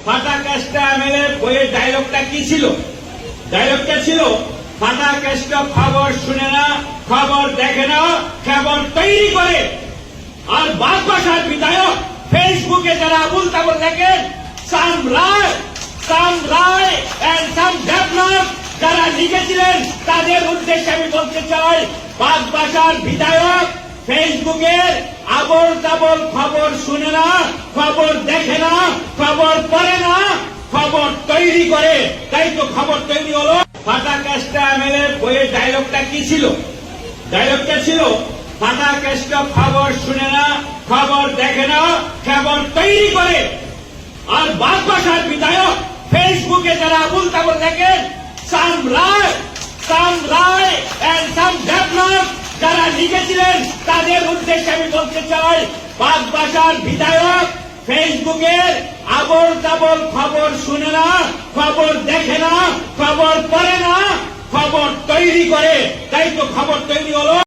ফাটা কেষ্ট এমএলএ বইয়ের ডায়লগটা কি ছিল? ডায়লগটা ছিল, ফাটা কেষ্ট খবর শুনে না, খবর দেখে না, খবর তৈরি করে। আর বাগবাসার বিধায়ক ফেসবুকে যারা আবুল তাবুল লেখেন, সাম রায় এন্ড সাম ডেভেলপ যারা লিখেছিলেন, তাদের উদ্দেশ্যে আমি বলতে চাই, বাগবাসার বিধায়ক ফেসবুকের আবল তাবল খবর শুনে না, খবর দেখে না, খবর পড়ে না, খবর তৈরি করে। তাই তো খবর তৈরি হলো। ফাটা কেষ্ট এমএলএ বইয়ের ডায়লগটা কি ছিল? ডায়লগটা ছিল, ফাটা কেষ্ট খবর শুনে না, খবর দেখে না, খবর তৈরি করে। আর বাগবাসার বিধায়ক ফেসবুকে যারা আবুল তাবল লেখেন, সাম রায় এন্ড সাম ডেভেলপ যারা লিখেছিলেন, তাদের উদ্দেশ্যে আমি বলতে চাই, বাগবাসার বিধায়ক ফেসবুকের আবল তাবল খবর শুনে না, খবর দেখে না, খবর পড়ে না, খবর তৈরি করে। তাই তো খবর তৈরি হলো।